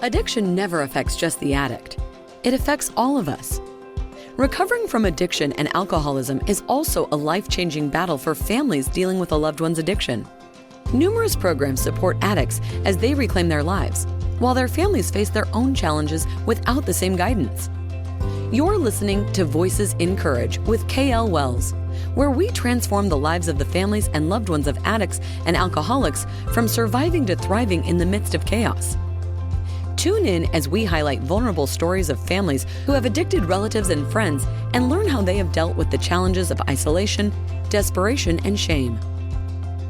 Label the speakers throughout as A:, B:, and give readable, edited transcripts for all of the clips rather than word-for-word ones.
A: Addiction never affects just the addict. It affects all of us. Recovering from addiction and alcoholism is also a life-changing battle for families dealing with a loved one's addiction. Numerous programs support addicts as they reclaim their lives, while their families face their own challenges without the same guidance. You're listening to Voices in Courage with KL Wells, where we transform the lives of the families and loved ones of addicts and alcoholics from surviving to thriving in the midst of chaos. Tune in as we highlight vulnerable stories of families who have addicted relatives and friends and learn how they have dealt with the challenges of isolation, desperation, and shame.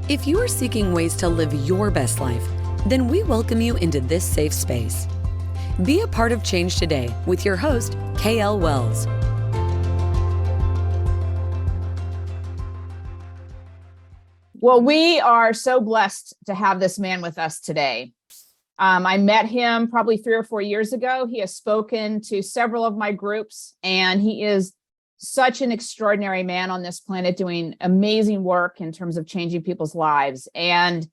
A: If you are seeking ways to live your best life, then we welcome you into this safe space. Be a part of change today with your host, KL Wells.
B: Well, we are so blessed to have this man with us today. I met him probably 3 or 4 years ago. He has spoken to several of my groups, and he is such an extraordinary man on this planet doing amazing work in terms of changing people's lives. And,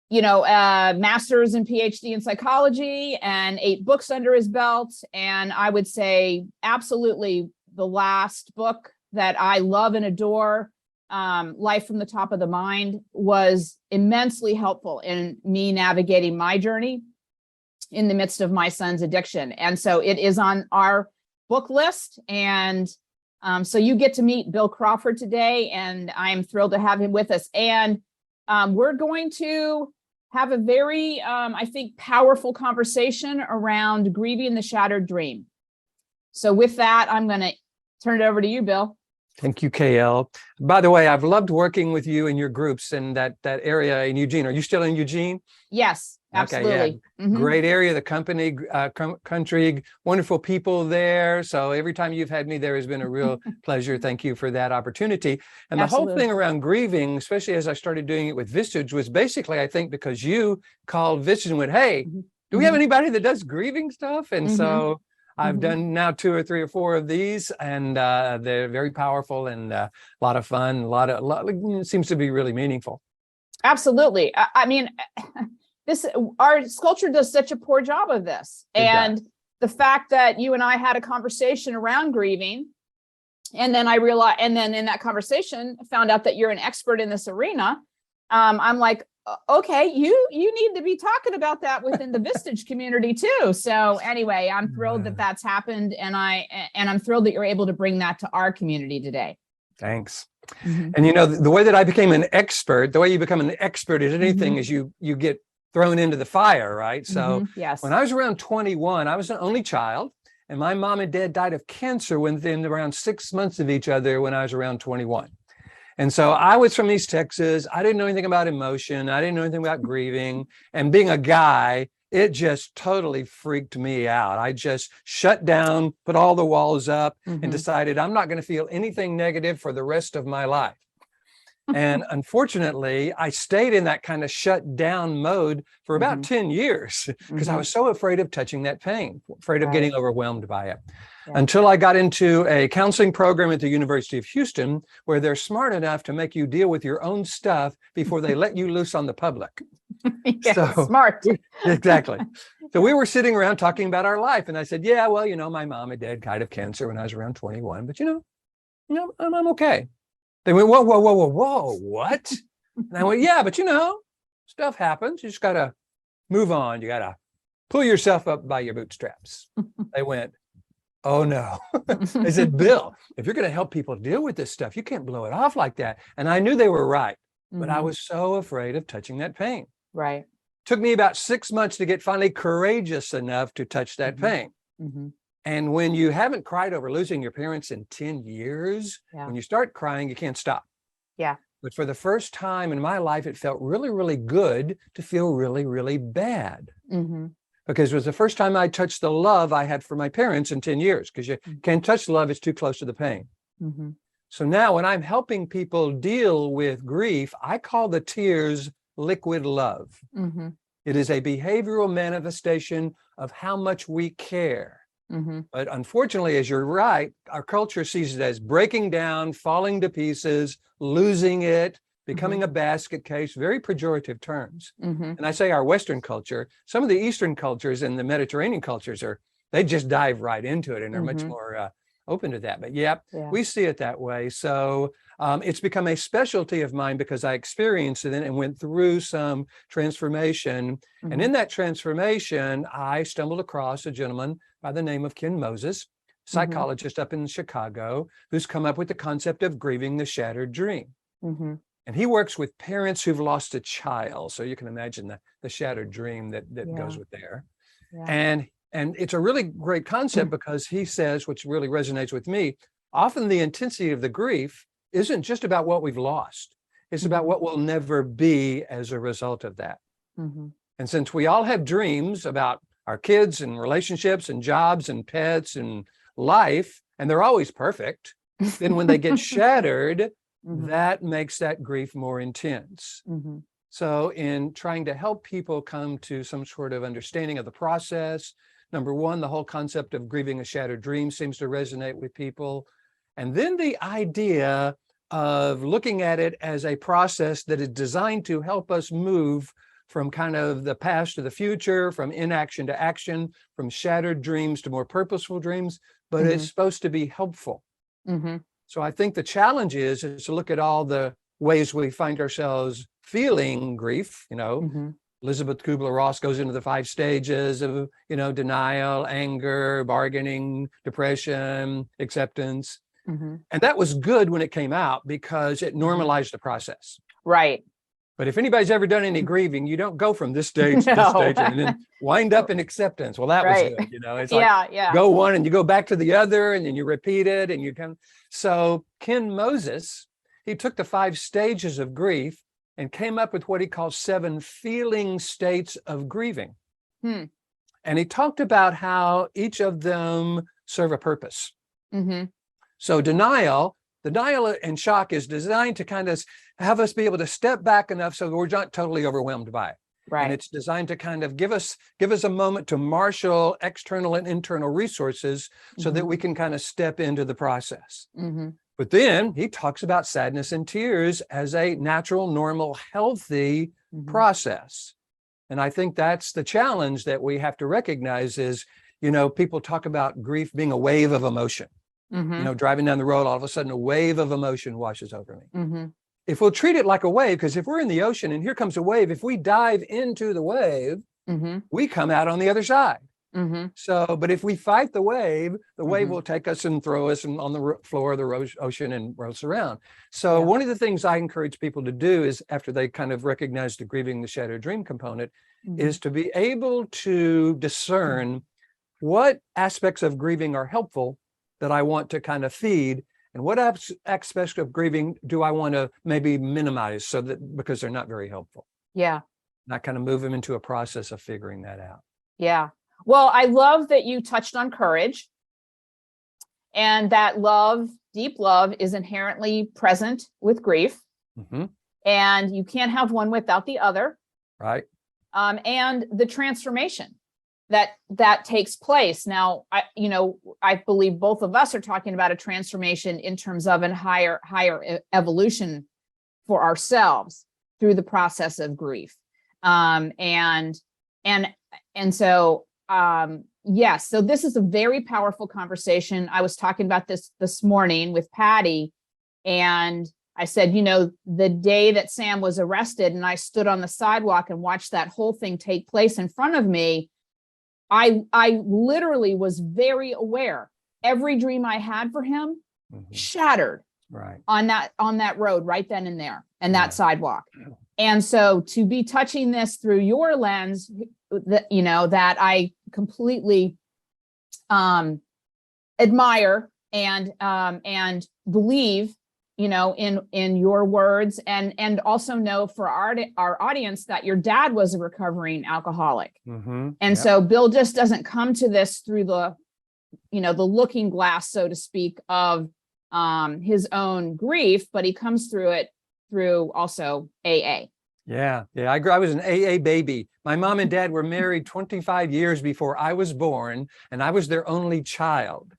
B: you know, master's and PhD in psychology and 8 books under his belt. And I would say absolutely the last book that I love and adore, Life from the Top of the Mind, was immensely helpful in me navigating my journey in the midst of my son's addiction. And so it is on our book list. And so you get to meet Bill Crawford today, and I'm thrilled to have him with us. And we're going to have a very, I think, powerful conversation around grieving the shattered dream. So with that, I'm going to turn it over to you, Bill.
C: Thank you, KL. By the way, I've loved working with you in your groups in that area in Eugene. Are you still in Eugene?
B: Yes, absolutely.
C: Okay, yeah. Mm-hmm. Great area, the company, country, wonderful people there. So every time you've had me there has been a real pleasure. Thank you for that opportunity. And
B: Absolutely.
C: The whole thing around grieving, especially as I started doing it with Vistage, was basically, I think, because you called Vistage and went, hey, do we have anybody that does grieving stuff? And so I've done now 2 or 3 or 4 of these, and they're very powerful and a lot of fun. It seems to be really meaningful.
B: Absolutely. I mean, our culture does such a poor job of this. And the fact that you and I had a conversation around grieving, and then I realized, and then in that conversation, found out that you're an expert in this arena. I'm like, okay, you need to be talking about that within the Vistage community too. So anyway, I'm thrilled that that's happened, and I'm thrilled that you're able to bring that to our community today.
C: Thanks. And you know, the way that I became an expert, the way you become an expert at anything is you get thrown into the fire, right? So
B: yes.
C: When I was around 21, I was an only child, and my mom and dad died of cancer within around 6 months of each other when I was around 21. And so I was from East Texas. I didn't know anything about emotion. I didn't know anything about grieving. And being a guy, it just totally freaked me out. I just shut down, put all the walls up, and decided I'm not going to feel anything negative for the rest of my life. And unfortunately, I stayed in that kind of shut down mode for about 10 years because I was so afraid of touching that pain, afraid of getting overwhelmed by it. Until I got into a counseling program at the University of Houston, where they're smart enough to make you deal with your own stuff before they let you loose on the public.
B: Smart.
C: Exactly. So we were sitting around talking about our life, and I said, yeah, well, you know, my mom and dad died of cancer when I was around 21, but you know, I'm okay. They went, whoa, what? And I went, yeah, but you know, stuff happens. You just got to move on. You got to pull yourself up by your bootstraps. They went, oh no. I said, Bill, if you're going to help people deal with this stuff, you can't blow it off like that. And I knew they were right, but I was so afraid of touching that pain.
B: Right.
C: Took me about 6 months to get finally courageous enough to touch that pain. And when you haven't cried over losing your parents in 10 years, when you start crying, you can't stop.
B: Yeah.
C: But for the first time in my life, it felt really, really good to feel really, really bad. Because it was the first time I touched the love I had for my parents in 10 years, because you can't touch love, it's too close to the pain. So now when I'm helping people deal with grief, I call the tears liquid love. It is a behavioral manifestation of how much we care. But unfortunately, as you're right, our culture sees it as breaking down, falling to pieces, losing it, becoming a basket case, very pejorative terms.
B: Mhm.
C: And I say our Western culture, some of the Eastern cultures and the Mediterranean cultures they just dive right into it and are much
B: Mhm.
C: more open to that. But yeah,
B: Yeah.
C: we see it that way. So it's become a specialty of mine because I experienced it and went through some transformation. And in
B: Mhm.
C: that transformation, I stumbled across a gentleman by the name of Ken Moses,
B: Mhm.
C: psychologist up in Chicago, who's come up with the concept of grieving the shattered dream.
B: Mhm.
C: And he works with parents who've lost a child. So you can imagine the shattered dream that
B: Yeah.
C: goes with there.
B: Yeah.
C: And it's a really great concept because he says, which really resonates with me, often the intensity of the grief isn't just about what we've lost. It's about
B: Mhm.
C: what will never be as a result of that.
B: Mhm.
C: And since we all have dreams about our kids and relationships and jobs and pets and life, and they're always perfect, then when they get shattered,
B: Mhm.
C: that makes that grief more intense.
B: Mhm.
C: So in trying to help people come to some sort of understanding of the process, number one, the whole concept of grieving a shattered dream seems to resonate with people. And then the idea of looking at it as a process that is designed to help us move from kind of the past to the future, from inaction to action, from shattered dreams to more purposeful dreams, but it's
B: Mhm.
C: supposed to be helpful.
B: Mhm.
C: So I think the challenge is to look at all the ways we find ourselves feeling grief.
B: Mhm.
C: Elizabeth Kubler-Ross goes into the 5 stages of, denial, anger, bargaining, depression, acceptance.
B: Mhm.
C: And that was good when it came out because it
B: Mhm.
C: normalized the process.
B: Right.
C: But if anybody's ever done any grieving, you don't go from this stage to this
B: No.
C: stage and then wind up in acceptance. Well, that was
B: Right.
C: good. It's like
B: Yeah. Yeah.
C: go one and you go back to the other and then you repeat it and you come. So Ken Moses, he took the 5 stages of grief and came up with what he calls 7 feeling states of grieving.
B: Hmm.
C: And he talked about how each of them serve a purpose.
B: Mhm.
C: So denial and shock is designed to kind of have us be able to step back enough so that we're not totally overwhelmed by it. And
B: Right.
C: it's designed to kind of give us a moment to marshal external and internal resources so that
B: Mhm.
C: we can kind of step into the process.
B: Mhm.
C: But then he talks about sadness and tears as a natural, normal, healthy
B: Mhm.
C: process. And I think that's the challenge that we have to recognize is, people talk about grief being a wave of emotion.
B: Mhm.
C: Driving down the road, all of a sudden a wave of emotion washes over me.
B: Mhm.
C: If we'll treat it like a wave, because if we're in the ocean and here comes a wave, if we dive into the wave,
B: Mhm.
C: we come out on the other side.
B: Mhm.
C: So, but if we fight the wave
B: Mhm.
C: will take us and throw us on the floor of the ocean and roll us around. So
B: Yeah.
C: one of the things I encourage people to do is after they kind of recognize the grieving the shattered dream component
B: Mhm.
C: is to be able to discern what aspects of grieving are helpful that I want to kind of feed and what aspects of grieving do I want to maybe minimize so that because they're not very helpful.
B: Yeah.
C: And I kind of move them into a process of figuring that out.
B: Yeah. Well, I love that you touched on courage and that love, deep love, is inherently present with grief.
C: Mm-hmm.
B: And you can't have one without the other.
C: Right.
B: And the transformation that takes place. Now, I believe both of us are talking about a transformation in terms of a higher evolution for ourselves through the process of grief. And so yes, so this is a very powerful conversation. I was talking about this morning with Patty, and I said, the day that Sam was arrested and I stood on the sidewalk and watched that whole thing take place in front of me, I literally was very aware. Every dream I had for him shattered
C: right
B: on that road right then and there and that
C: Yeah.
B: sidewalk. And so to be touching this through your lens, that I completely admire and believe, in your words, and also know for our audience that your dad was a recovering alcoholic. And
C: Yep.
B: so Bill just doesn't come to this through the looking glass, so to speak, of his own grief, but he comes through it through also AA.
C: Yeah. I was an AA baby. My mom and dad were married 25 years before I was born, and I was their only child.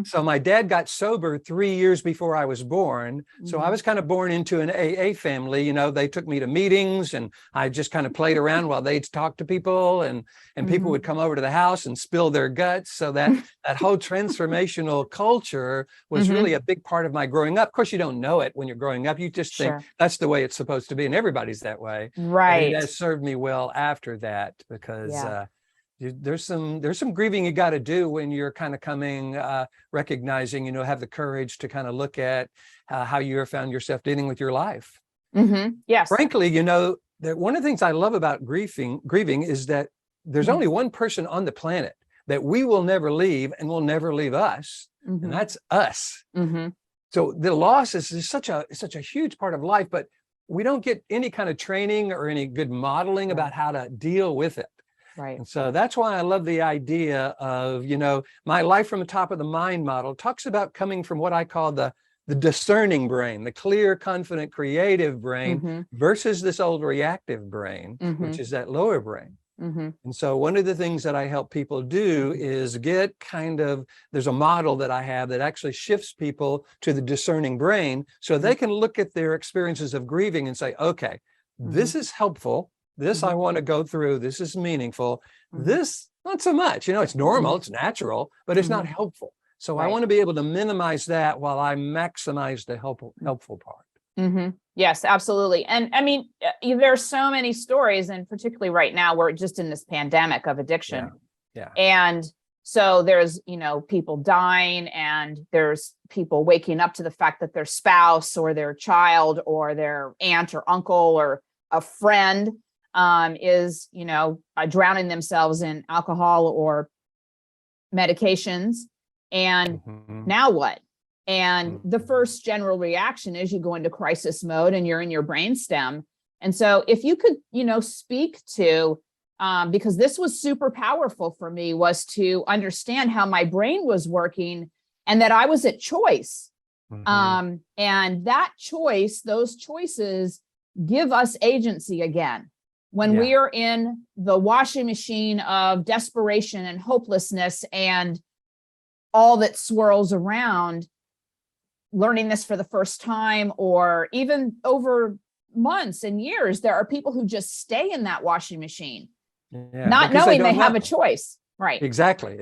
C: So my dad got sober 3 years before I was born. So I was kind of born into an AA family. You know, they took me to meetings and I just kind of played around while they'd talk to people, and people would come over to the house and spill their guts. So that whole transformational culture was really a big part of my growing up. Of course, you don't know it when you're growing up. You just think that's the way it's supposed to be, and everybody's that way.
B: Right.
C: But it has served me well after that, because there's some grieving you got to do when you're kind of coming, recognizing, have the courage to kind of look at how you have found yourself dealing with your life.
B: Yes.
C: Frankly, that one of the things I love about grieving is that there's only one person on the planet that we will never leave and will never leave us, and that's us. So the loss is such a huge part of life, but we don't get any kind of training or any good modeling about how to deal with it.
B: Right.
C: And so that's why I love the idea of, my life from the top of the mind model talks about coming from what I call the discerning brain, the clear, confident, creative brain versus this old reactive brain, which is that lower brain. And so one of the things that I help people do is get there's a model that I have that actually shifts people to the discerning brain so they can look at their experiences of grieving and say, okay, this is helpful. This I want to go through. This is meaningful. This, not so much. It's normal, it's natural, but it's not helpful. So I want to be able to minimize that while I maximize the helpful part.
B: Yes, absolutely. And I mean, there's so many stories, and particularly right now, we're just in this pandemic of addiction.
C: Yeah.
B: And so there's, people dying, and there's people waking up to the fact that their spouse or their child or their aunt or uncle or a friend is, drowning themselves in alcohol or medications. And now what? And the first general reaction is you go into crisis mode and you're in your brainstem. And so if you could, speak to, because this was super powerful for me, was to understand how my brain was working and that I was at choice. And that choice, those choices give us agency again. When we are in the washing machine of desperation and hopelessness and all that swirls around, learning this for the first time, or even over months and years, there are people who just stay in that washing machine, not knowing they have a choice. Right.
C: Exactly.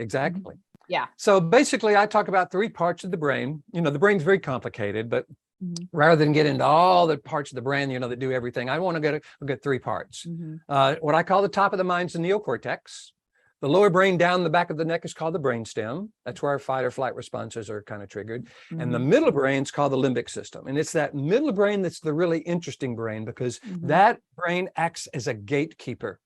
B: Yeah.
C: So basically, I talk about 3 parts of the brain. The brain's very complicated, but rather than get into all the parts of the brain, that do everything, I want to get 3 parts. What I call the top of the mind is the neocortex. The lower brain down the back of the neck is called the brainstem. That's where our fight or flight responses are kind of triggered. And the middle brain is called the limbic system. And it's that middle brain that's the really interesting brain, because that brain acts as a gatekeeper,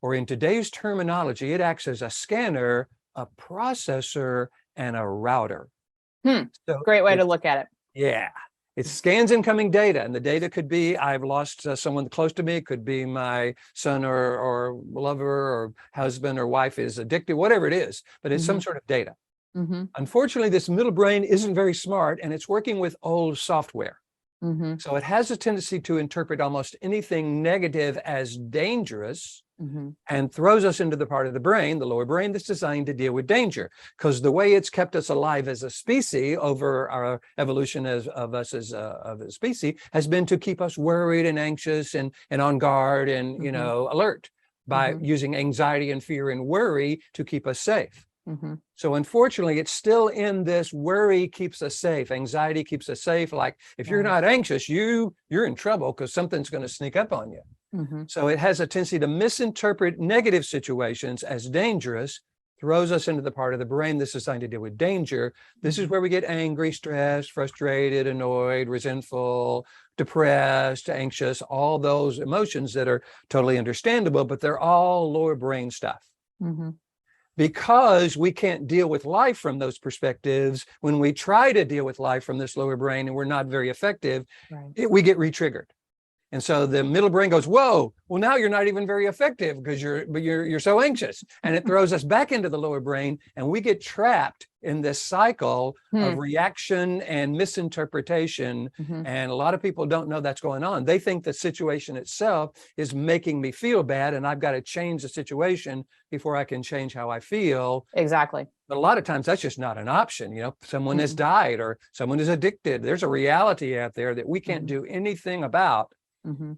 C: or in today's terminology, it acts as a scanner, a processor, and a router.
B: So great way to look at it.
C: Yeah. It scans incoming data, and the data could be, I've lost someone close to me. It could be my son or lover or husband or wife is addicted, whatever it is, but it's some sort of data. Unfortunately, this middle brain isn't very smart, and it's working with old software. So it has a tendency to interpret almost anything negative as dangerous, and throws us into the part of the brain, the lower brain, that's designed to deal with danger. Because the way it's kept us alive as a species over our evolution of us as a species has been to keep us worried and anxious and on guard and alert, by using anxiety and fear and worry to keep us safe. So unfortunately, it's still in this worry keeps us safe. Anxiety keeps us safe. Like if you're not anxious, you're in trouble because something's going to sneak up on you. So it has a tendency to misinterpret negative situations as dangerous, throws us into the part of the brain that's designed to deal with danger. This is where we get angry, stressed, frustrated, annoyed, resentful, depressed, anxious, all those emotions that are totally understandable, but they're all lower brain stuff. Because we can't deal with life from those perspectives, when we try to deal with life from this lower brain and we're not very effective, we get re-triggered. And so the middle brain goes, whoa, well, now you're not even very effective because you're so anxious. And it throws us back into the lower brain, and we get trapped in this cycle of reaction and misinterpretation. And a lot of people don't know that's going on. They think the situation itself is making me feel bad, and I've got to change the situation before I can change how I feel.
B: Exactly.
C: But a lot of times that's just not an option. You know, someone has died or someone is addicted. There's a reality out there that we can't do anything about.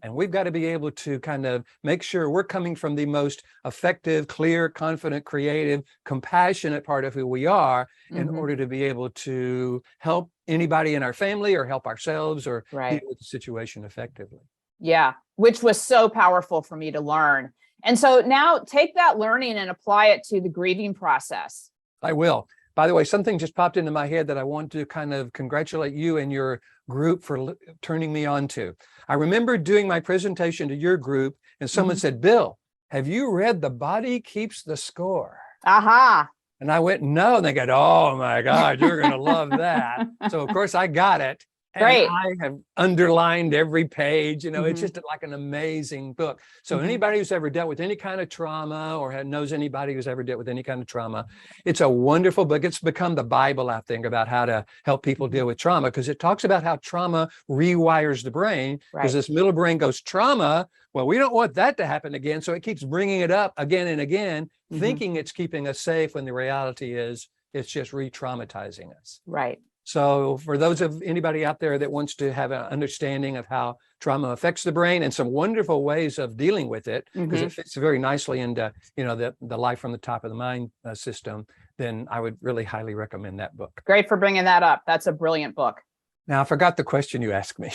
C: And we've got to be able to kind of make sure we're coming from the most effective, clear, confident, creative, compassionate part of who we are in order to be able to help anybody in our family or help ourselves or deal with the situation effectively.
B: Yeah, which was so powerful for me to learn. And so now take that learning and apply it to the grieving process.
C: I will. By the way, something just popped into my head that I want to kind of congratulate you and your group for turning me on to. I remember doing my presentation to your group, and someone said, Bill, have you read The Body Keeps the Score?
B: Aha.
C: And I went, no. And they go, oh my God, you're going to love that. So of course I got it. And
B: Great.
C: I have underlined every page. You know, it's just like an amazing book. So anybody who's ever dealt with any kind of trauma or knows anybody who's ever dealt with any kind of trauma, it's a wonderful book. It's become the Bible, I think, about how to help people deal with trauma, because it talks about how trauma rewires the brain, because this middle brain goes, trauma, well, we don't want that to happen again. So it keeps bringing it up again and again, thinking it's keeping us safe, when the reality is it's just re-traumatizing us.
B: Right.
C: So for those of anybody out there that wants to have an understanding of how trauma affects the brain and some wonderful ways of dealing with it, because it fits very nicely into, you know, the Life from the Top of the Mind system, then I would really highly recommend that book.
B: Great for bringing that up. That's a brilliant book.
C: Now, I forgot the question you asked me.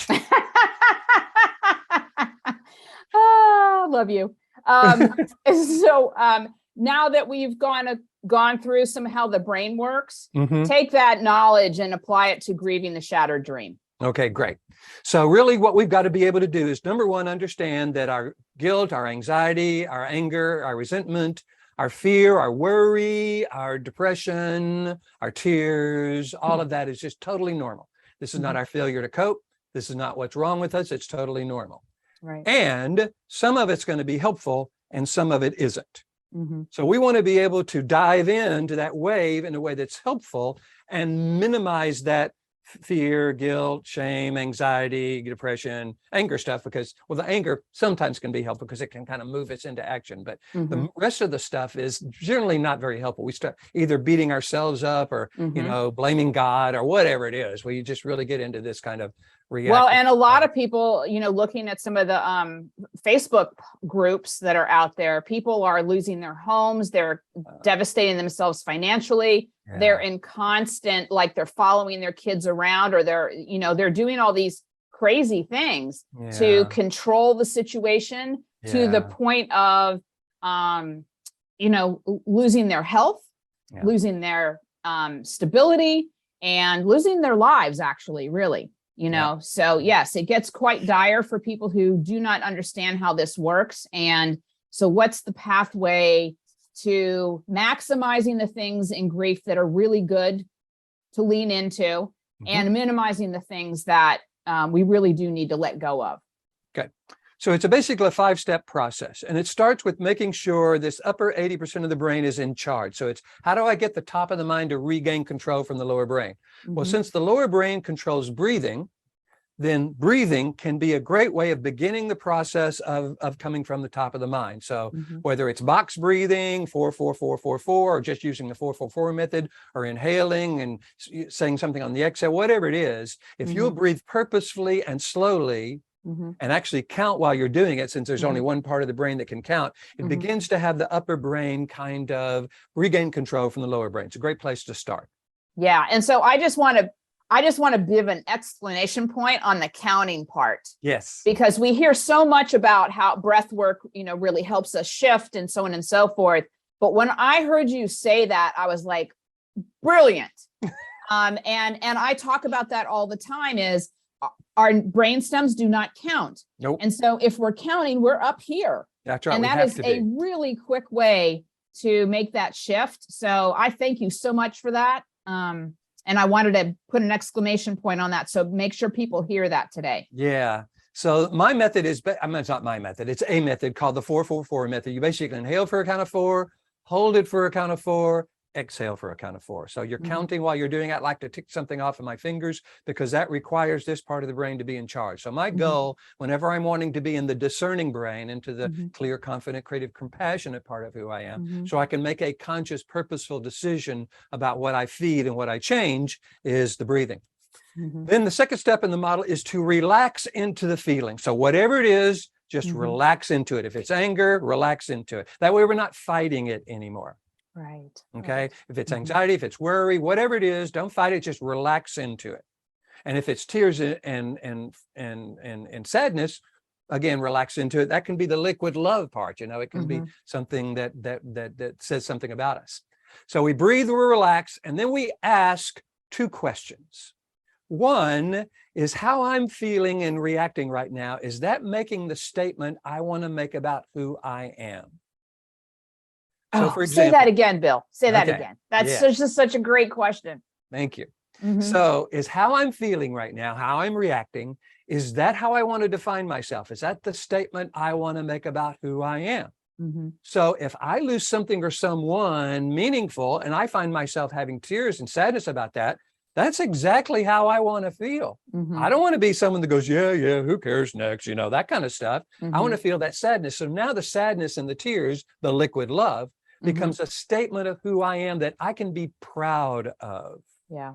B: Oh, love you. Now that we've gone through some how the brain works, take that knowledge and apply it to grieving the shattered dream.
C: Okay, great. So really what we've got to be able to do is, number one, understand that our guilt, our anxiety, our anger, our resentment, our fear, our worry, our depression, our tears, all of that is just totally normal. This is not our failure to cope. This is not what's wrong with us. It's totally normal.
B: Right.
C: And some of it's going to be helpful and some of it isn't. So we want to be able to dive into that wave in a way that's helpful and minimize that fear, guilt, shame, anxiety, depression, anger stuff, because, well, the anger sometimes can be helpful because it can kind of move us into action. But the rest of the stuff is generally not very helpful. We start either beating ourselves up or, you know, blaming God or whatever it is, where you just really get into this kind of reaction.
B: Well, and a lot of people, you know, looking at some of the Facebook groups that are out there, people are losing their homes. They're devastating themselves financially. Yeah. They're in constant, like they're following their kids around, or they're doing all these crazy things to control the situation to the point of, losing their health, losing their stability, and losing their lives, actually, really. So yes, it gets quite dire for people who do not understand how this works. And so what's the pathway to maximizing the things in grief that are really good to lean into and minimizing the things that we really do need to let go of?
C: Okay. So it's basically a 5-step process, and it starts with making sure this upper 80% of the brain is in charge. So it's, how do I get the top of the mind to regain control from the lower brain? Well, since the lower brain controls breathing, then breathing can be a great way of beginning the process of coming from the top of the mind. So whether it's box breathing, 4-4-4-4-4, or just using the 4-4-4 method, or inhaling and saying something on the exhale, whatever it is, if you'll breathe purposefully and slowly, and actually count while you're doing it, since there's only one part of the brain that can count, it begins to have the upper brain kind of regain control from the lower brain. It's a great place to start. Yeah.
B: And so I just want to give an explanation point on the counting part.
C: Yes.
B: Because we hear so much about how breath work, really helps us shift and so on and so forth. But when I heard you say that, I was like, brilliant. And I talk about that all the time, is our brain stems do not count.
C: Nope.
B: And so if we're counting, we're up here.
C: That's right.
B: And that is a really quick way to make that shift. So I thank you so much for that. And I wanted to put an exclamation point on that. So make sure people hear that today.
C: Yeah. So my method is, I mean, it's not my method. It's a method called the 4-4-4 method. You basically inhale for a count of 4, hold it for a count of 4, exhale for a count of 4. So you're counting while you're doing it. I like to tick something off of my fingers because that requires this part of the brain to be in charge. So my goal, whenever I'm wanting to be in the discerning brain, into the clear, confident, creative, compassionate part of who I am, so I can make a conscious, purposeful decision about what I feed and what I change, is the breathing. Then the second step in the model is to relax into the feeling. So whatever it is, just relax into it. If it's anger, relax into it. That way we're not fighting it anymore.
B: Right.
C: Okay.
B: Right.
C: If it's anxiety, if it's worry, whatever it is, don't fight it, just relax into it. And if it's tears and sadness, again, relax into it. That can be the liquid love part. You know, it can be something that says something about us. So we breathe, we relax, and then we ask 2 questions. One is how I'm feeling and reacting right now. Is that making the statement I want to make about who I am? So for example,
B: say that again, Bill. Say that
C: Okay.
B: again. That's
C: Yeah.
B: just such a great question.
C: Thank you. So is how I'm feeling right now, how I'm reacting, is that how I want to define myself? Is that the statement I want to make about who I am? So if I lose something or someone meaningful and I find myself having tears and sadness about that, that's exactly how I want to feel. I don't want to be someone that goes, yeah, who cares next? You know, that kind of stuff. I want to feel that sadness. So now the sadness and the tears, the liquid love, becomes a statement of who I am that I can be proud of.
B: Yeah.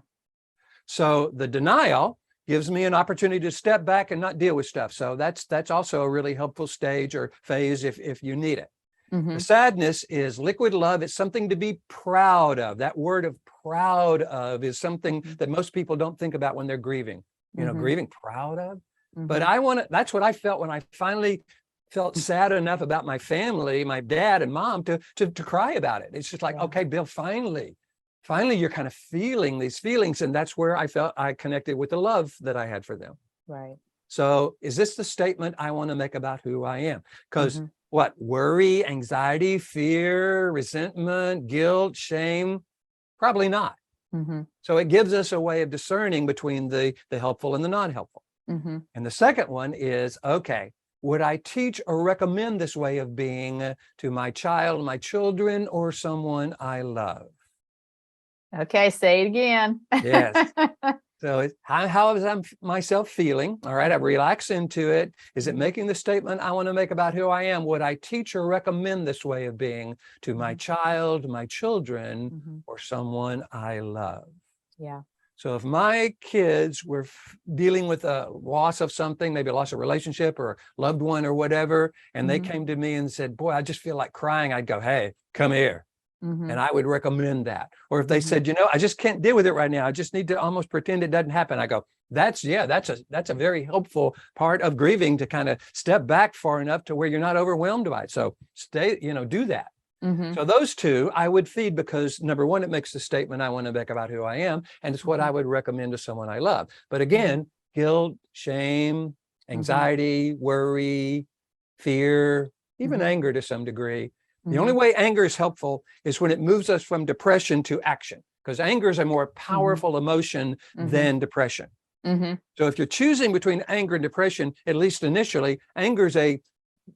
C: So the denial gives me an opportunity to step back and not deal with stuff. So that's also a really helpful stage or phase if you need it. The sadness is liquid love. It's something to be proud of. That word of proud of is something that most people don't think about when they're grieving. You know, grieving, proud of. But that's what I felt when I finally felt sad enough about my family, my dad and mom, to cry about it. It's just like, okay, Bill, finally you're kind of feeling these feelings. And that's where I felt I connected with the love that I had for them.
B: Right.
C: So is this the statement I want to make about who I am? Because what? Worry, anxiety, fear, resentment, guilt, shame? Probably not. So it gives us a way of discerning between the helpful and the non-helpful. And the second one is, okay, would I teach or recommend this way of being to my child, my children, or someone I love?
B: Okay, say it again.
C: Yes. So it's, how is I myself feeling? All right, I relax into it. Is it making the statement I want to make about who I am? Would I teach or recommend this way of being to my child, my children, or someone I love?
B: Yeah.
C: So if my kids were dealing with a loss of something, maybe a loss of relationship or a loved one or whatever, and they came to me and said, boy, I just feel like crying, I'd go, hey, come here. And I would recommend that. Or if they said, you know, I just can't deal with it right now, I just need to almost pretend it doesn't happen, I go, that's a very helpful part of grieving, to kind of step back far enough to where you're not overwhelmed by it. So stay, you know, do that. So those 2 I would feed, because number 1, it makes the statement I want to make about who I am, and it's what I would recommend to someone I love. But again, guilt, shame, anxiety, worry, fear, even anger to some degree. The only way anger is helpful is when it moves us from depression to action, because anger is a more powerful emotion than depression. So if you're choosing between anger and depression, at least initially, anger is a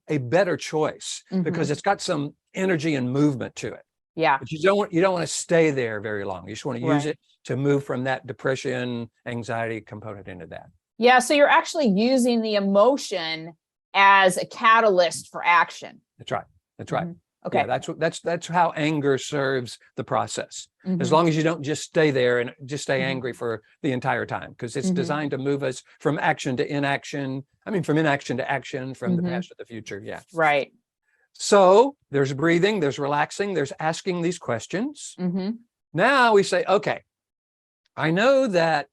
C: better choice because it's got some energy and movement to it.
B: Yeah.
C: But you don't want to stay there very long. You just want to use it to move from that depression, anxiety component into that.
B: Yeah. So you're actually using the emotion as a catalyst for action.
C: That's right. That's right.
B: Okay.
C: Yeah, that's how anger serves the process. As long as you don't just stay there and just stay angry for the entire time, because it's designed to move us from action to inaction. I mean, from inaction to action, from the past to the future. Yeah.
B: Right.
C: So there's breathing, there's relaxing, there's asking these questions. Now we say, okay, I know that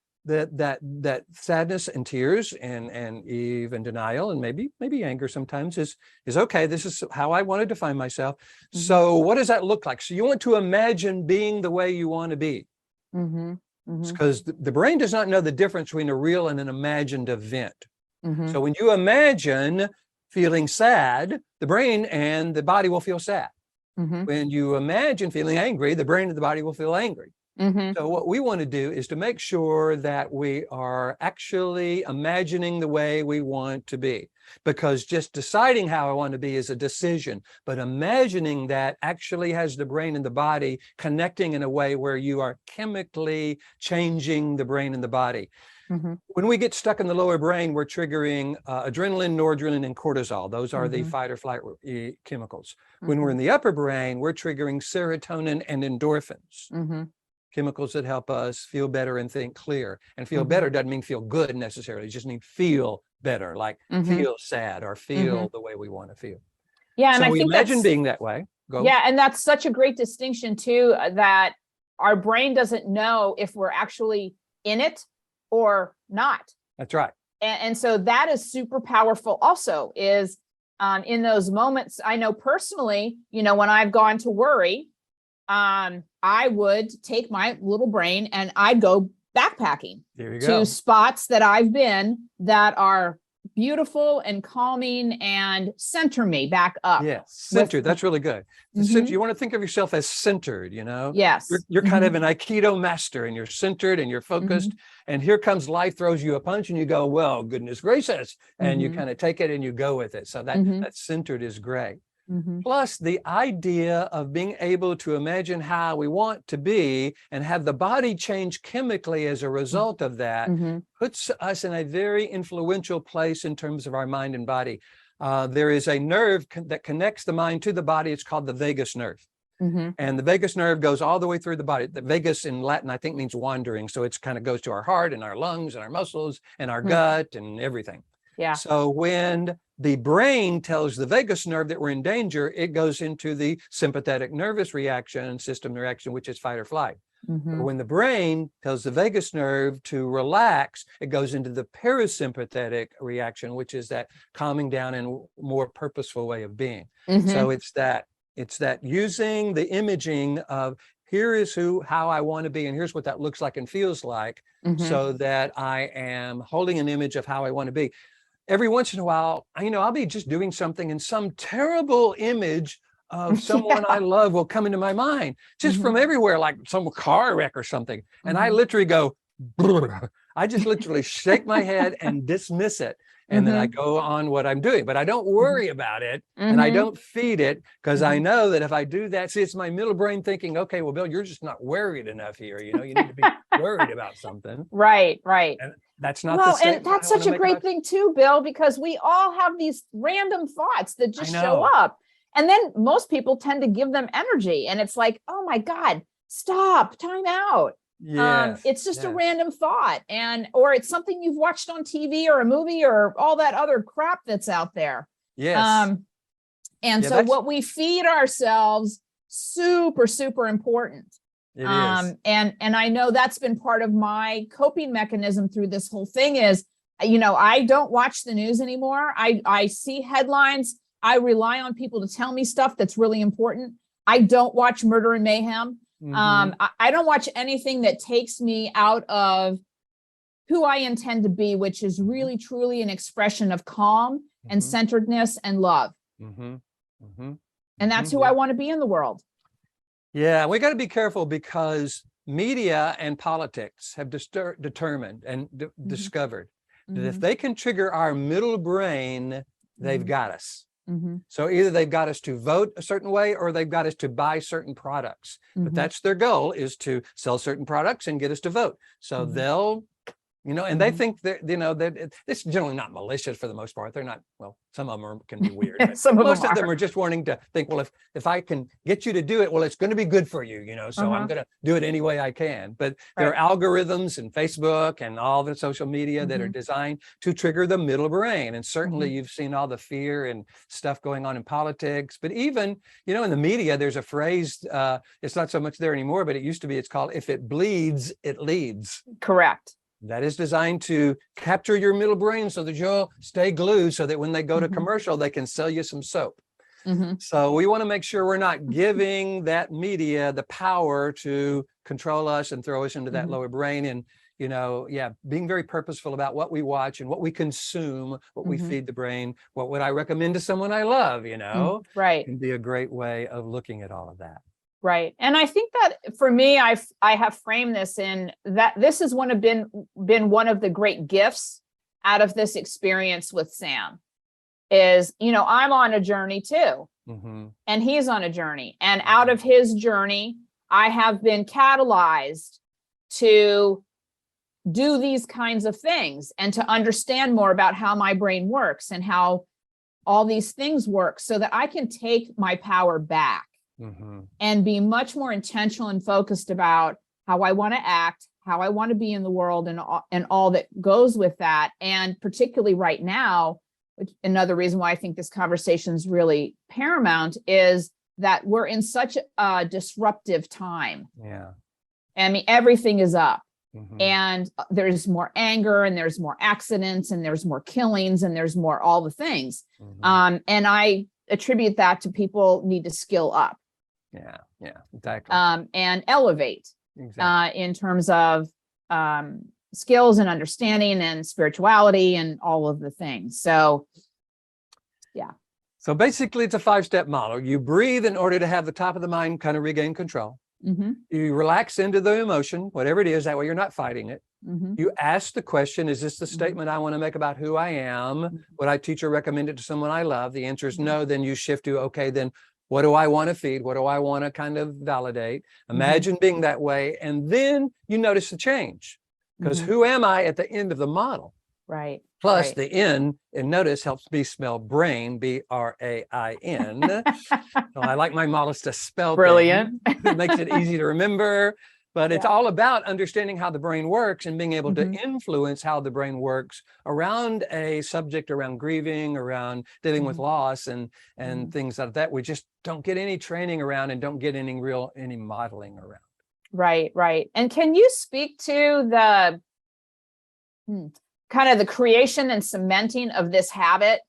C: sadness and tears and even denial and maybe anger sometimes is okay. This is how I want to define myself. So what does that look like? So you want to imagine being the way you want to be. Because the brain does not know the difference between a real and an imagined event. So when you imagine feeling sad, the brain and the body will feel sad. When you imagine feeling angry, the brain and the body will feel angry.
B: Mhm.
C: So what we want to do is to make sure that we are actually imagining the way we want to be, because just deciding how I want to be is a decision, but imagining that actually has the brain and the body connecting in a way where you are chemically changing the brain and the body.
B: Mhm.
C: When we get stuck in the lower brain, we're triggering adrenaline, noradrenaline, and cortisol. Those are the
B: Mhm.
C: fight or flight chemicals. When we're in the upper brain, we're triggering serotonin and endorphins,
B: Mhm.
C: chemicals that help us feel better and think clear. And feel
B: Mhm.
C: better doesn't mean feel good necessarily. It just means feel better, like
B: Mhm.
C: feel sad or
B: Mhm.
C: feel the way we want to feel.
B: Yeah, and
C: So
B: I
C: we
B: think
C: imagine
B: that's
C: being that way. Go.
B: yeah, and that's such a great distinction too, that our brain doesn't know if we're actually in it or not.
C: That's right.
B: And so that is super powerful also, is in those moments. I know personally, when I've gone to worry, I would take my little brain and I'd go backpacking
C: There you
B: to
C: go.
B: spots that I've been that are beautiful and calming and center me back up.
C: Yes,
B: With
C: centered. That's really good.
B: Mhm.
C: You want to think of yourself as centered,
B: Yes.
C: You're kind of an Aikido master, and you're centered and you're focused.
B: Mhm.
C: And here comes life, throws you a punch, and you go, well, goodness gracious. And you
B: Mhm.
C: kind of take it and you go with it. So that
B: Mhm.
C: centered is great.
B: Mhm.
C: Plus, the idea of being able to imagine how we want to be and have the body change chemically as a result of that
B: Mhm.
C: puts us in a very influential place in terms of our mind and body. There is a nerve that connects the mind to the body. It's called the vagus nerve.
B: Mhm.
C: And the vagus nerve goes all the way through the body. The vagus in Latin, I think, means wandering. So it's kind of goes to our heart and our lungs and our muscles and our
B: Mhm.
C: gut and everything.
B: Yeah.
C: So when the brain tells the vagus nerve that we're in danger, it goes into the sympathetic nervous system reaction, which is fight or flight. But
B: Mhm.
C: when the brain tells the vagus nerve to relax, it goes into the parasympathetic reaction, which is that calming down and more purposeful way of being. So
B: Mhm.
C: it's that using the imaging of here is how I want to be, and here's what that looks like and feels like,
B: Mhm.
C: so that I am holding an image of how I want to be. Every once in a while, I'll be just doing something and some terrible image of someone I
B: Yeah.
C: love will come into my mind just
B: Mhm.
C: from everywhere, like some car wreck or something. And I
B: Mhm.
C: literally go, "Brr." I just literally shake my head and dismiss it. And then I
B: Mhm.
C: go on what I'm doing, but I don't
B: Mhm.
C: worry about it and I
B: Mhm.
C: don't feed it, because I
B: Mhm.
C: know that if I do that, see, it's my middle brain thinking, okay, well, Bill, you're just not worried enough here. You need to be worried about something.
B: Right, right.
C: And that's not the
B: Well, and
C: statement I
B: that's
C: want
B: such
C: to
B: a
C: make
B: great
C: about.
B: thing too, Bill, because we all have these random thoughts that
C: I
B: just show
C: know.
B: up. And then most people tend to give them energy. And it's like, oh my God, stop, time out.
C: Yes.
B: It's just a
C: Yes.
B: random thought. Or it's something you've watched on TV or a movie or all that other crap that's out there.
C: Yes.
B: Um, and
C: Yeah,
B: so what we feed ourselves, super, super important.
C: it is.
B: And I know that's been part of my coping mechanism through this whole thing is, I don't watch the news anymore. I see headlines. I rely on people to tell me stuff that's really important. I don't watch Murder and Mayhem.
C: Mhm.
B: I don't watch anything that takes me out of who I intend to be, which is really, truly an expression of calm and
C: Mhm.
B: centeredness and love.
C: Mhm. Mhm.
B: And that's
C: Mhm.
B: who
C: Yeah.
B: I want to be in the world.
C: Yeah, we got to be careful because media and politics have determined and
B: Mhm.
C: discovered that if
B: Mhm.
C: they can trigger our middle brain, they've
B: Mhm.
C: got us.
B: Mhm.
C: So either they've got us to vote a certain way or they've got us to buy certain products. But
B: Mhm.
C: that's their goal, is to sell certain products and get us to vote. So
B: Mhm.
C: they'll, and they
B: Mhm.
C: think that, that it's generally not malicious for the most part. They're not, well, some of them can be weird, but
B: Some of them
C: most of them
B: are.
C: are just wanting to think, well, if I can get you to do it, well, it's going to be good for you, so I'm
B: Uh-huh.
C: going to do it any way I can. But there
B: Right.
C: are algorithms and Facebook and all the social media that are
B: Mhm.
C: designed to trigger the middle brain. And certainly
B: Mhm.
C: you've seen all the fear and stuff going on in politics, but even, in the media, there's a phrase, it's not so much there anymore, but it used to be, it's called, if it bleeds, it leads.
B: Correct.
C: That is designed to capture your middle brain so that you'll stay glued, so that when they go to
B: Mhm.
C: commercial, they can sell you some soap.
B: Mhm.
C: So we want to make sure we're not giving that media the power to control us and throw us into that
B: Mhm.
C: lower brain. And, being very purposeful about what we watch and what we consume, what we
B: Mhm.
C: feed the brain, what would I recommend to someone I love,
B: Right.
C: can be a great way of looking at all of that.
B: Right. And I think that for me, I have framed this in that this has been one of the great gifts out of this experience with Sam is, I'm on a journey too, and he's on a journey. And out of his journey, I have been catalyzed to do these kinds of things and to understand more about how my brain works and how all these things work so that I can take my power back. And be much more intentional and focused about how I want to act, how I want to be in the world, and all that goes with that. And particularly right now, which another reason why I think this conversation is really paramount is that we're in such a disruptive time.
C: Yeah.
B: I mean, everything is up. And there's more anger, and there's more accidents, and there's more killings, and there's more all the things. And I attribute that to people need to skill up.
C: Yeah, exactly.
B: And elevate in terms of skills and understanding and spirituality and all of the things. So, yeah.
C: So basically, it's a 5-step model. You breathe in order to have the top of the mind kind of regain control. You relax into the emotion, whatever it is. That way you're not fighting it. You ask the question, is this the statement I want to make about who I am? Would I teach or recommend it to someone I love? The answer is no. Then you shift to, okay, then what do I want to feed? What do I want to kind of validate? Imagine being that way. And then you notice the change. Because who am I at the end of the model?
B: Right.
C: Plus the N, and notice, helps me spell brain, B-R-A-I-N. So I like my models to spell
B: Brilliant.
C: It makes it easy to remember. But it's all about understanding how the brain works and being able to influence how the brain works around a subject, around grieving, around dealing with loss and things like that. We just don't get any training around and don't get any modeling around.
B: Right, right. And can you speak to the kind of the creation and cementing of this habit?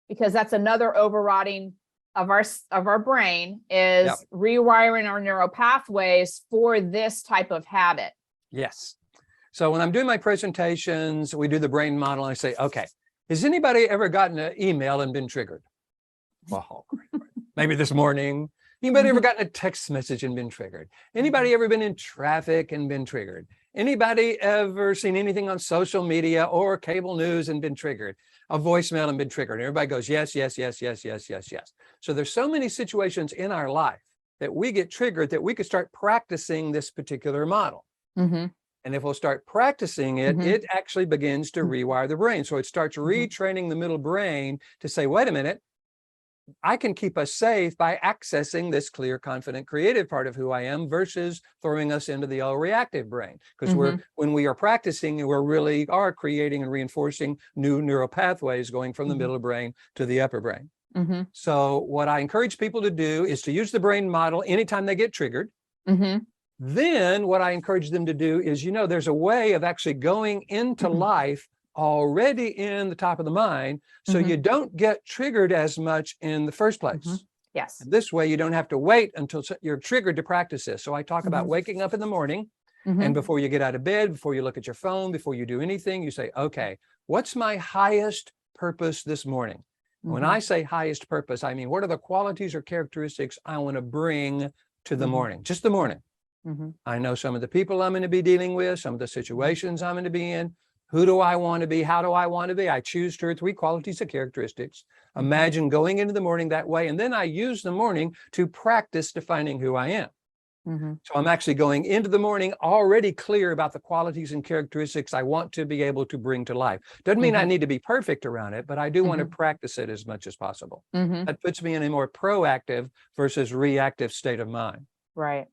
B: Because that's another overriding of our brain is rewiring our neural pathways for this type of habit.
C: Yes. So when I'm doing my presentations, we do the brain model. And I say, okay, has anybody ever gotten an email and been triggered? Well, maybe this morning. Anybody ever gotten a text message and been triggered? Anybody ever been in traffic and been triggered? Anybody ever seen anything on social media or cable news and been triggered? A voicemail and been triggered? And everybody goes, yes, yes, yes, yes, yes, yes, yes. So there's so many situations in our life that we get triggered that we could start practicing this particular model. And if we'll start practicing it, it actually begins to rewire the brain. So it starts retraining the middle brain to say, wait a minute, I can keep us safe by accessing this clear, confident, creative part of who I am versus throwing us into the all reactive brain. Because when we are practicing, we really are creating and reinforcing new neural pathways going from the middle brain to the upper brain. So what I encourage people to do is to use the brain model anytime they get triggered. Then what I encourage them to do is, there's a way of actually going into life already in the top of the mind, so you don't get triggered as much in the first place.
B: Yes.
C: And this way you don't have to wait until you're triggered to practice this. So I talk about waking up in the morning, and before you get out of bed, before you look at your phone, before you do anything, you say, okay, what's my highest purpose this morning? When I say highest purpose, I mean, what are the qualities or characteristics I want to bring to the morning, just the morning? I know some of the people I'm going to be dealing with, some of the situations I'm going to be in. Who do I want to be? How do I want to be? I choose 2 or 3 qualities or characteristics. Imagine going into the morning that way. And then I use the morning to practice defining who I am. So I'm actually going into the morning already clear about the qualities and characteristics I want to be able to bring to life. Doesn't mean I need to be perfect around it, but I do want to practice it as much as possible. That puts me in a more proactive versus reactive state of mind.
B: Right.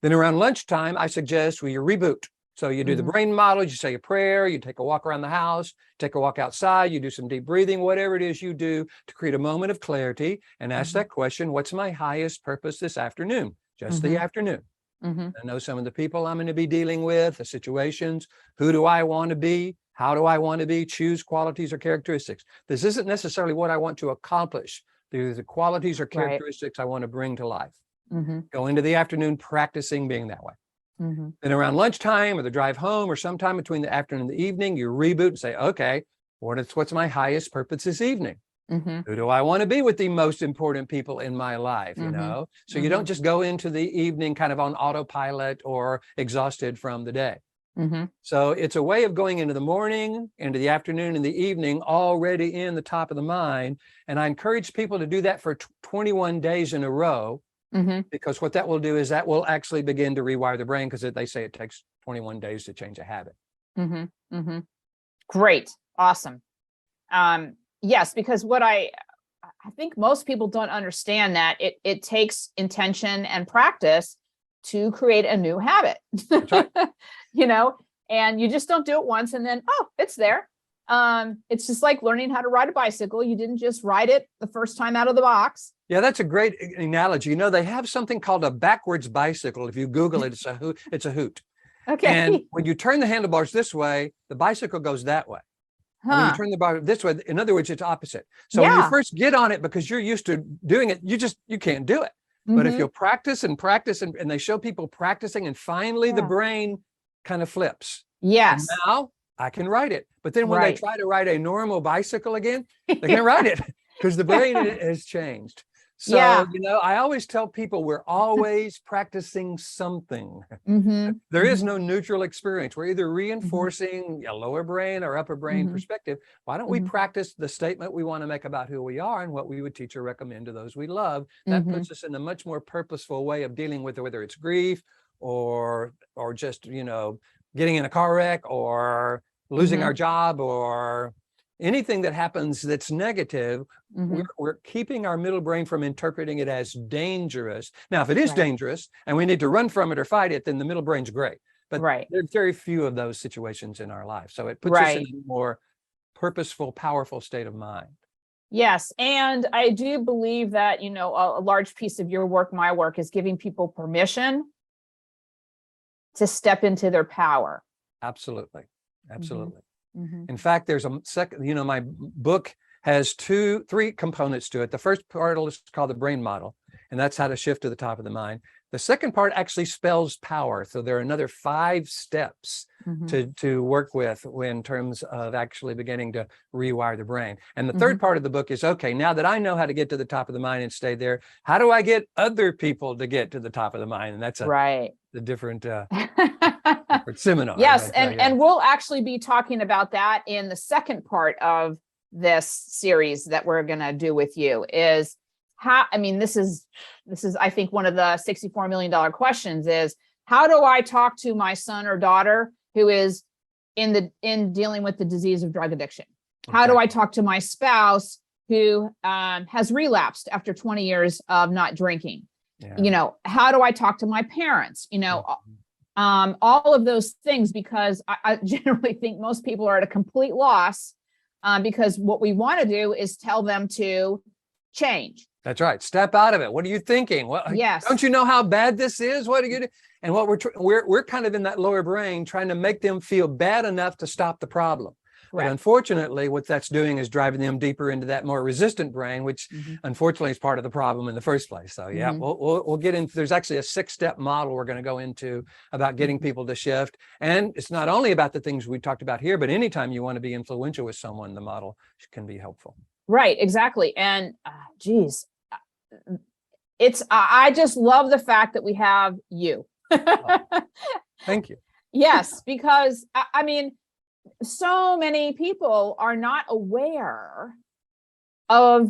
C: Then around lunchtime, I suggest you reboot. So you do the brain model, you say a prayer, you take a walk around the house, take a walk outside, you do some deep breathing, whatever it is you do to create a moment of clarity and ask that question, what's my highest purpose this afternoon? Just the afternoon. I know some of the people I'm going to be dealing with, the situations, who do I want to be? How do I want to be? Choose qualities or characteristics. This isn't necessarily what I want to accomplish. These are the qualities or characteristics I want to bring to life. Go into the afternoon practicing being that way. Then around lunchtime or the drive home or sometime between the afternoon and the evening, you reboot and say, okay, what's my highest purpose this evening? Who do I want to be with the most important people in my life, you know? So you don't just go into the evening kind of on autopilot or exhausted from the day. So it's a way of going into the morning, into the afternoon, and the evening, already in the top of the mind. And I encourage people to do that for 21 days in a row, because what that will do is that will actually begin to rewire the brain, because they say it takes 21 days to change a habit.
B: Great. Awesome. Yes, because what I think most people don't understand that it takes intention and practice to create a new habit.
C: That's right.
B: You know, and you just don't do it once and then, oh, it's there. It's just like learning how to ride a bicycle. You didn't just ride it the first time out of the box.
C: Yeah, that's a great analogy. You know, they have something called a backwards bicycle. If you Google it, it's a hoot.
B: Okay.
C: And when you turn the handlebars this way, the bicycle goes that way. And when you turn the bar this way, in other words, it's opposite. So when you first get on it, because you're used to doing it, you can't do it. But if you'll practice and practice, and they show people practicing, and finally the brain kind of flips.
B: Yes.
C: And now I can ride it. But then when they try to ride a normal bicycle again, they can't ride it because the brain has changed. So, you know, I always tell people we're always practicing something. There is no neutral experience. We're either reinforcing a lower brain or upper brain perspective. Why don't we practice the statement we want to make about who we are and what we would teach or recommend to those we love? That puts us in a much more purposeful way of dealing with whether it's grief or just, you know, getting in a car wreck or losing our job or anything that happens that's negative. We're keeping our middle brain from interpreting it as dangerous. Now, if it is dangerous and we need to run from it or fight it, then the middle brain's great. But there are very few of those situations in our life. So it puts us in a more purposeful, powerful state of mind.
B: Yes. And I do believe that, you know, a large piece of your work, my work, is giving people permission to step into their power.
C: Absolutely. Absolutely. In fact, there's a second, you know, my book has three components to it. The first part is called the brain model, and that's how to shift to the top of the mind. The second part actually spells power. So there are another 5 steps to work with in terms of actually beginning to rewire the brain. And the third part of the book is, okay, now that I know how to get to the top of the mind and stay there, how do I get other people to get to the top of the mind? And that's the different seminar.
B: Yes, and we'll actually be talking about that in the second part of this series that we're going to do with you. Is how, I mean, this is I think one of the $64 million questions is, how do I talk to my son or daughter who is in dealing with the disease of drug addiction? How do I talk to my spouse who has relapsed after 20 years of not drinking? You know, how do I talk to my parents? You know, all of those things, because I generally think most people are at a complete loss, because what we want to do is tell them to change.
C: That's right. Step out of it. What are you thinking? What,
B: yes.
C: Don't you know how bad this is? What are you doing? And what we're kind of in that lower brain trying to make them feel bad enough to stop the problem. But unfortunately, what that's doing is driving them deeper into that more resistant brain, which unfortunately is part of the problem in the first place. So yeah, we'll get into, there's actually a 6-step model we're going to go into about getting people to shift. And it's not only about the things we talked about here, but anytime you want to be influential with someone, the model can be helpful.
B: Right, exactly. And geez, I just love the fact that we have you.
C: Thank you.
B: Yes, because I mean, so many people are not aware of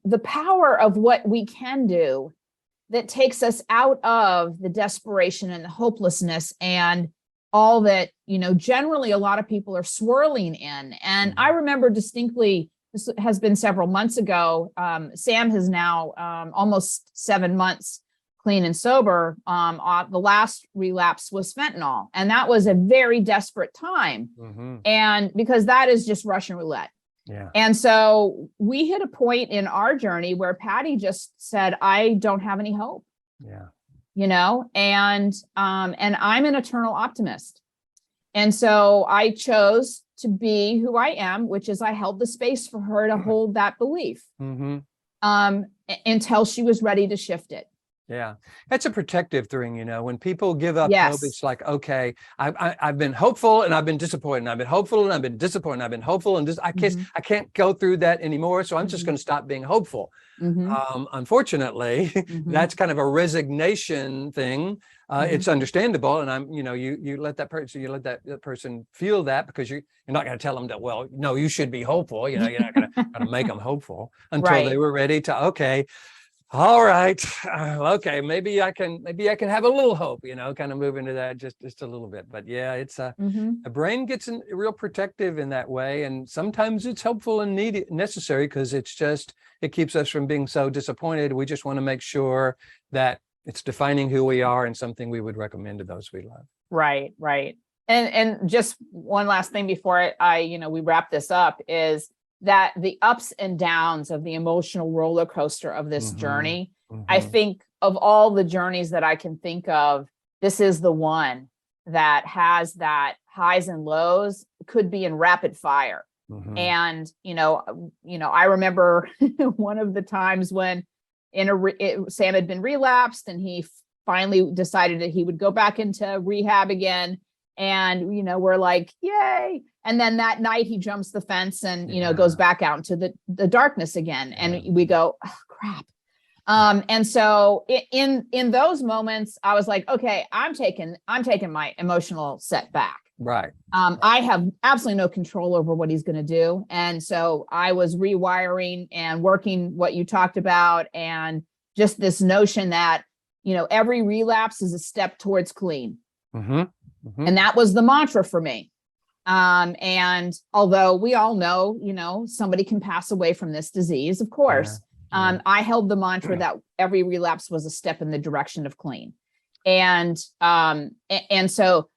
B: the power of what we can do that takes us out of the desperation and the hopelessness and all that, you know, generally a lot of people are swirling in. And I remember distinctly, this has been several months ago. Sam has now almost 7 months clean and sober. The last relapse was fentanyl. And that was a very desperate time. And because that is just Russian roulette.
C: Yeah.
B: And so we hit a point in our journey where Patty just said, I don't have any hope.
C: Yeah.
B: You know, and I'm an eternal optimist. And so I chose to be who I am, which is I held the space for her to hold that belief until she was ready to shift it.
C: Yeah, that's a protective thing, when people give up hope,
B: Yes.
C: it's like, okay, I've been hopeful and I've been disappointed, and I've been hopeful and I've been disappointed, and I've been hopeful, and just I can't go through that anymore, so I'm just going to stop being hopeful. Unfortunately, that's kind of a resignation thing. It's understandable, and you let that person feel that, because you're not going to tell them that, well, no, you should be hopeful. You're not going to make them hopeful until they were ready to, okay, all right, okay, maybe I can have a little hope, kind of move into that just a little bit. But yeah, it's a brain gets real protective in that way, and sometimes it's helpful and necessary, because it keeps us from being so disappointed. We just want to make sure that it's defining who we are and something we would recommend to those we love.
B: Right. And just one last thing before we wrap this up is that the ups and downs of the emotional roller coaster of this journey, I think of all the journeys that I can think of, this is the one that has that highs and lows, could be in rapid fire. And, I remember one of the times when Sam had been relapsed, and he finally decided that he would go back into rehab again. And, we're like, yay. And then that night he jumps the fence and, goes back out into the darkness again. And we go, oh, crap. And so in those moments, I was like, okay, I'm taking my emotional setback.
C: Right.
B: I have absolutely no control over what he's going to do. And so I was rewiring and working what you talked about, and just this notion that, every relapse is a step towards clean. And that was the mantra for me. And although we all know, somebody can pass away from this disease, of course, I held the mantra that every relapse was a step in the direction of clean. And so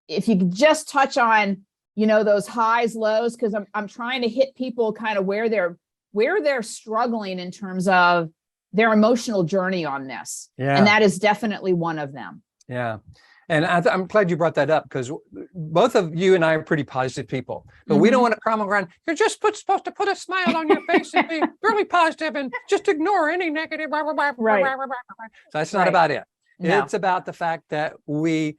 B: if you could just touch on, those highs, lows, because I'm trying to hit people kind of where they're struggling in terms of their emotional journey on this. And that is definitely one of them.
C: Yeah. And I'm glad you brought that up, because both of you and I are pretty positive people, but we don't want to come around. You're just supposed to put a smile on your face and be really positive and just ignore any negative.
B: Right.
C: So that's not about it.
B: No.
C: It's about the fact that we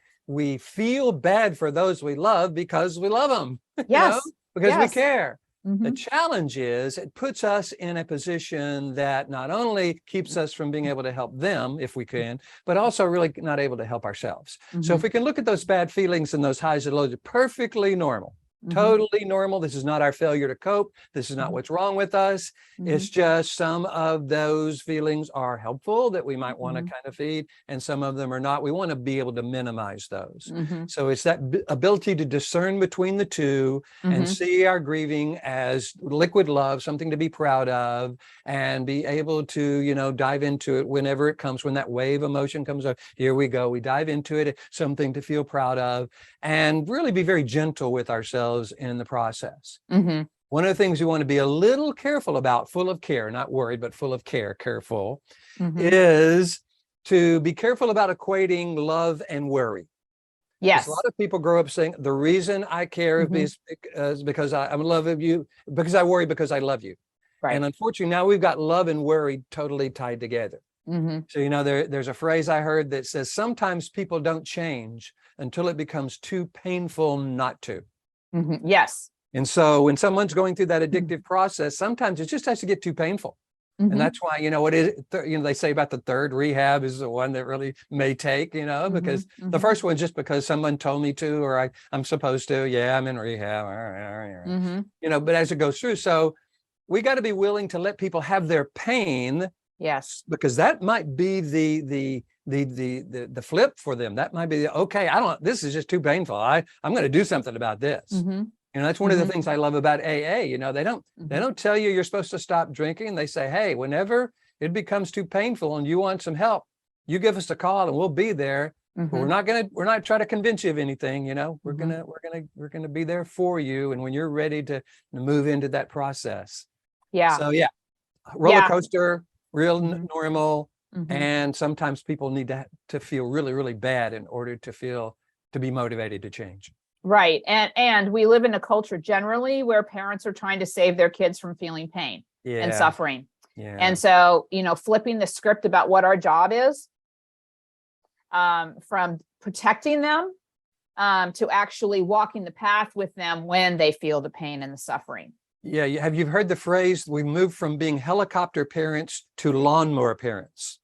C: feel bad for those we love because we love them.
B: Yes.
C: Because we care. The challenge is it puts us in a position that not only keeps us from being able to help them, if we can, but also really not able to help ourselves. So if we can look at those bad feelings and those highs and lows, they're perfectly normal. Totally normal. This is not our failure to cope. This is not what's wrong with us. It's just some of those feelings are helpful that we might want to kind of feed, and some of them are not. We want to be able to minimize those. So it's that ability to discern between the two and see our grieving as liquid love, something to be proud of, and be able to, dive into it whenever it comes, when that wave emotion comes up. Here we go. We dive into it, something to feel proud of, and really be very gentle with ourselves in the process. One of the things we want to be a little careful about, full of care, not worried, but full of care, careful, is to be careful about equating love and worry.
B: Yes.
C: A lot of people grow up saying, the reason I care is because I'm in love with you, because I worry because I love you.
B: Right.
C: And unfortunately, now we've got love and worry totally tied together. So, there's a phrase I heard that says, sometimes people don't change until it becomes too painful not to.
B: Yes.
C: And so when someone's going through that addictive process, sometimes it just has to get too painful. And that's why, what is it? They say about the third rehab is the one that really may take, because the first one, just because someone told me to, or I'm supposed to, I'm in rehab, but as it goes through, so we got to be willing to let people have their pain.
B: Yes.
C: Because that might be the flip for them. That might be okay. This is just too painful. I'm going to do something about this. That's one of the things I love about AA. They don't tell you you're supposed to stop drinking. They say, hey, whenever it becomes too painful and you want some help, you give us a call and we'll be there. But we're not trying to convince you of anything. We're gonna be there for you. And when you're ready to move into that process. Yeah. So roller coaster, real normal. And sometimes people need to feel really, really bad in order to be motivated to change.
B: Right. And we live in a culture generally where parents are trying to save their kids from feeling pain and suffering.
C: Yeah.
B: And so, flipping the script about what our job is, from protecting them, to actually walking the path with them when they feel the pain and the suffering.
C: Yeah. Have you heard the phrase, we moved from being helicopter parents to lawnmower parents?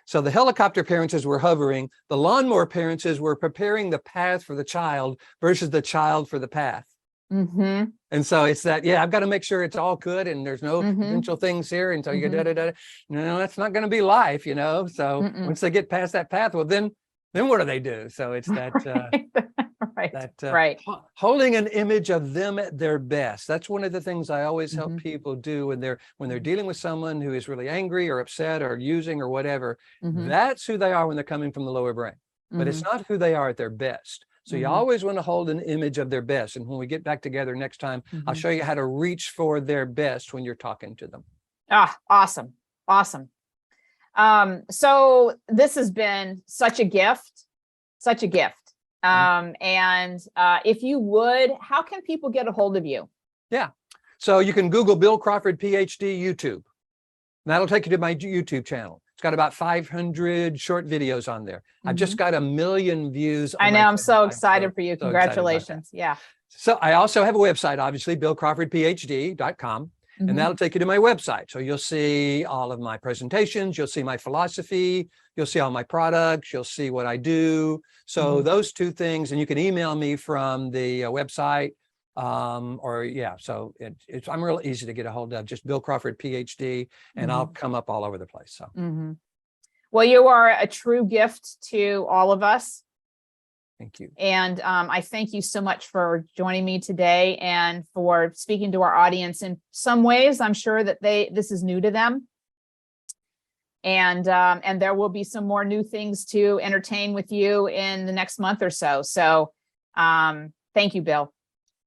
C: So the helicopter parents is we're hovering, the lawnmower parents is we're preparing the path for the child versus the child for the path.
B: Mm-hmm.
C: And so it's that, I've got to make sure it's all good and there's no potential things here. And so you go, no, that's not going to be life, So once they get past that path, well, then what do they do? So it's that,
B: right.
C: Holding an image of them at their best. That's one of the things I always help people do when they're dealing with someone who is really angry or upset or using or whatever. That's who they are when they're coming from the lower brain, but it's not who they are at their best. So you always want to hold an image of their best. And when we get back together next time, I'll show you how to reach for their best when you're talking to them.
B: Awesome. So this has been such a gift. And if you would, how can people get a hold of you?
C: Yeah. So you can Google Bill Crawford, PhD, YouTube. That'll take you to my YouTube channel. It's got about 500 short videos on there. I've just got 1 million views.
B: I know. I'm so excited for you. Congratulations. Yeah.
C: So I also have a website, obviously, billcrawfordphd.com. And that'll take you to my website. So you'll see all of my presentations. You'll see my philosophy. You'll see all my products. You'll see what I do. So those two things, and you can email me from the website. So I'm real easy to get a hold of. Just Bill Crawford, PhD, and I'll come up all over the place. So,
B: well, you are a true gift to all of us.
C: Thank you.
B: And I thank you so much for joining me today and for speaking to our audience. In some ways, I'm sure that this is new to them. And there will be some more new things to entertain with you in the next month or so. So thank you, Bill.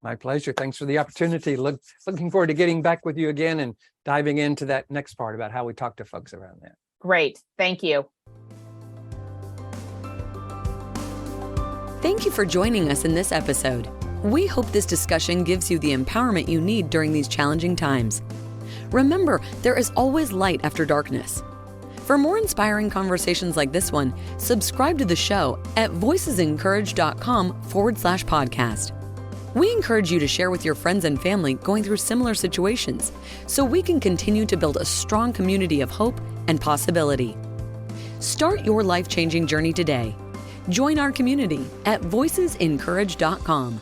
C: My pleasure. Thanks for the opportunity. Looking forward to getting back with you again and diving into that next part about how we talk to folks around that.
B: Great. Thank you.
A: Thank you for joining us in this episode. We hope this discussion gives you the empowerment you need during these challenging times. Remember, there is always light after darkness. For more inspiring conversations like this one, subscribe to the show at voicesencourage.com/podcast. We encourage you to share with your friends and family going through similar situations so we can continue to build a strong community of hope and possibility. Start your life-changing journey today. Join our community at voicesencourage.com.